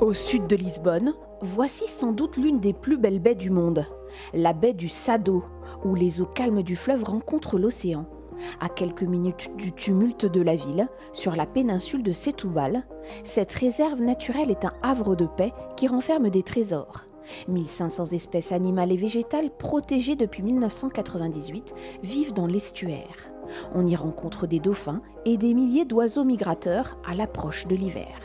Au sud de Lisbonne, voici sans doute l'une des plus belles baies du monde, la baie du Sado, où les eaux calmes du fleuve rencontrent l'océan. À quelques minutes du tumulte de la ville, sur la péninsule de Setúbal, cette réserve naturelle est un havre de paix qui renferme des trésors. 1500 espèces animales et végétales protégées depuis 1998 vivent dans l'estuaire. On y rencontre des dauphins et des milliers d'oiseaux migrateurs à l'approche de l'hiver.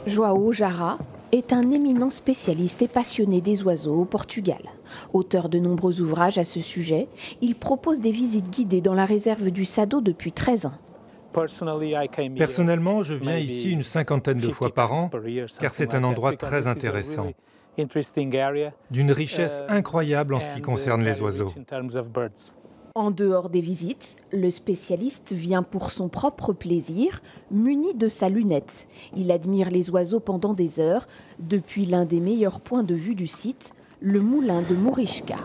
João Jara est un éminent spécialiste et passionné des oiseaux au Portugal. Auteur de nombreux ouvrages à ce sujet, il propose des visites guidées dans la réserve du Sado depuis 13 ans. Personnellement, je viens ici une cinquantaine de fois par an, car c'est un endroit très intéressant, d'une richesse incroyable en ce qui concerne les oiseaux. En dehors des visites, le spécialiste vient pour son propre plaisir, muni de sa lunette. Il admire les oiseaux pendant des heures, depuis l'un des meilleurs points de vue du site, le moulin de Morisca.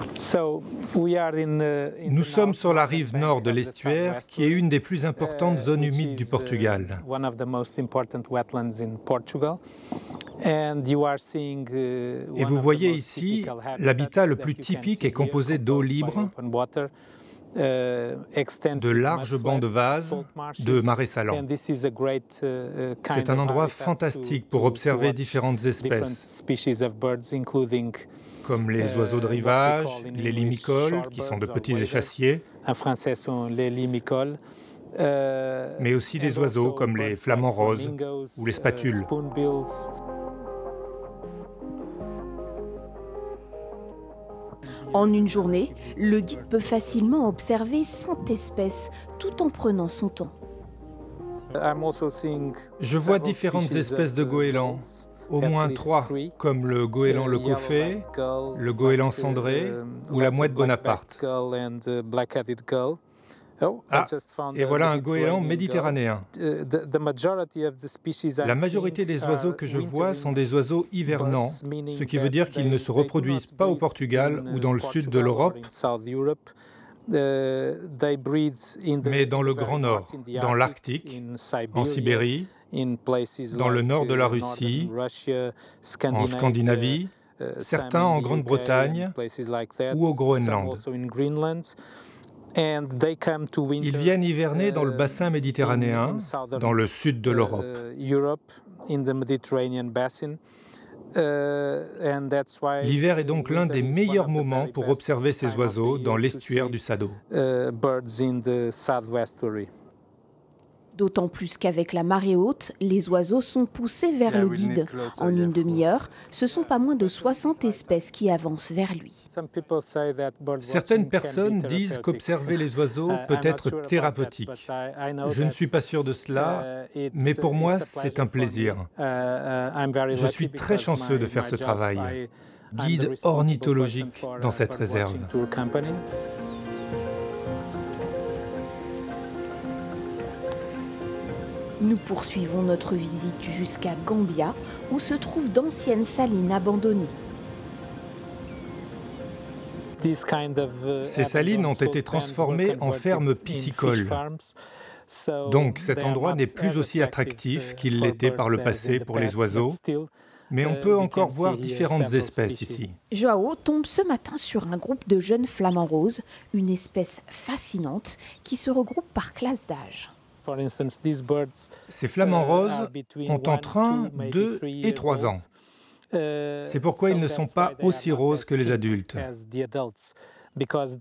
Nous sommes sur la rive nord de l'estuaire, qui est une des plus importantes zones humides du Portugal. Et vous voyez ici, l'habitat le plus typique est composé d'eau libre, de larges bancs de vase, de marais salants. C'est un endroit fantastique pour observer différentes espèces, comme les oiseaux de rivage, les limicoles, qui sont de petits échassiers, mais aussi des oiseaux comme les flamants roses ou les spatules. En une journée, le guide peut facilement observer 100 espèces, tout en prenant son temps. Je vois différentes espèces de goélands, au moins 3, comme le goéland leucophée, le goéland cendré ou la mouette Bonaparte. Ah, et voilà un goéland méditerranéen. La majorité des oiseaux que je vois sont des oiseaux hivernants, ce qui veut dire qu'ils ne se reproduisent pas au Portugal ou dans le sud de l'Europe, mais dans le Grand Nord, dans l'Arctique, en Sibérie, dans le nord de la Russie, en Scandinavie, certains en Grande-Bretagne ou au Groenland. Ils viennent hiverner dans le bassin méditerranéen, dans le sud de l'Europe. L'hiver est donc l'un des meilleurs moments pour observer ces oiseaux dans l'estuaire du Sado. D'autant plus qu'avec la marée haute, les oiseaux sont poussés vers le guide. En une demi-heure, ce sont pas moins de 60 espèces qui avancent vers lui. Certaines personnes disent qu'observer les oiseaux peut être thérapeutique. Je ne suis pas sûr de cela, mais pour moi, c'est un plaisir. Je suis très chanceux de faire ce travail. Guide ornithologique dans cette réserve. Nous poursuivons notre visite jusqu'à Gambia, où se trouvent d'anciennes salines abandonnées. Ces salines ont été transformées en fermes piscicoles. Donc cet endroit n'est plus aussi attractif qu'il l'était par le passé pour les oiseaux, mais on peut encore voir différentes espèces ici. João tombe ce matin sur un groupe de jeunes flamants roses, une espèce fascinante qui se regroupe par classe d'âge. Ces flamants roses ont entre 1, 2 et 3 ans. C'est pourquoi ils ne sont pas aussi roses que les adultes.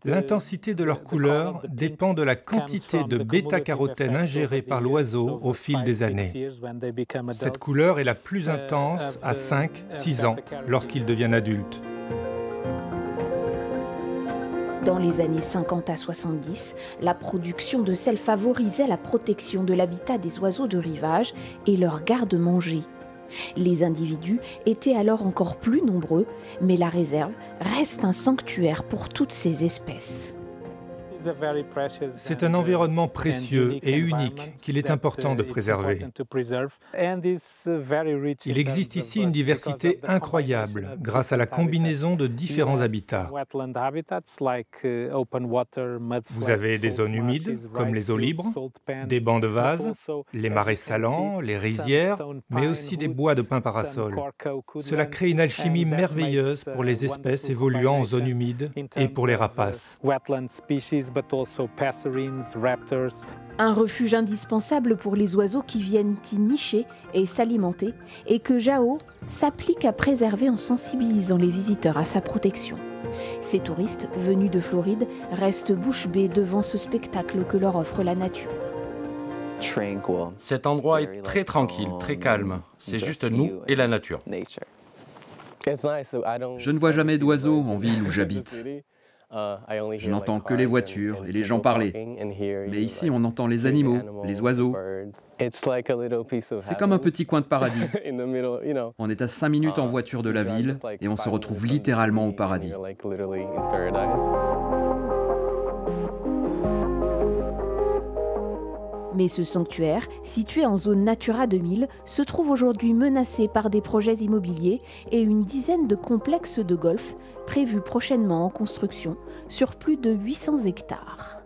L'intensité de leur couleur dépend de la quantité de bêta-carotène ingérée par l'oiseau au fil des années. Cette couleur est la plus intense à 5-6 ans lorsqu'ils deviennent adultes. Dans les années 50 à 70, la production de sel favorisait la protection de l'habitat des oiseaux de rivage et leur garde-manger. Les individus étaient alors encore plus nombreux, mais la réserve reste un sanctuaire pour toutes ces espèces. C'est un environnement précieux et unique qu'il est important de préserver. Il existe ici une diversité incroyable grâce à la combinaison de différents habitats. Vous avez des zones humides, comme les eaux libres, des bancs de vase, les marais salants, les rizières, mais aussi des bois de pin parasol. Cela crée une alchimie merveilleuse pour les espèces évoluant en zone humide et pour les rapaces. Un refuge indispensable pour les oiseaux qui viennent y nicher et s'alimenter, et que Jao s'applique à préserver en sensibilisant les visiteurs à sa protection. Ces touristes venus de Floride restent bouche bée devant ce spectacle que leur offre la nature. Cet endroit est très tranquille, très calme. C'est juste nous et la nature. Je ne vois jamais d'oiseaux en ville où j'habite. Je n'entends que les voitures et les gens parler. Mais ici, on entend les animaux, les oiseaux. C'est comme un petit coin de paradis. On est à 5 minutes en voiture de la ville et on se retrouve littéralement au paradis. Mais ce sanctuaire, situé en zone Natura 2000, se trouve aujourd'hui menacé par des projets immobiliers et une dizaine de complexes de golf prévus prochainement en construction sur plus de 800 hectares.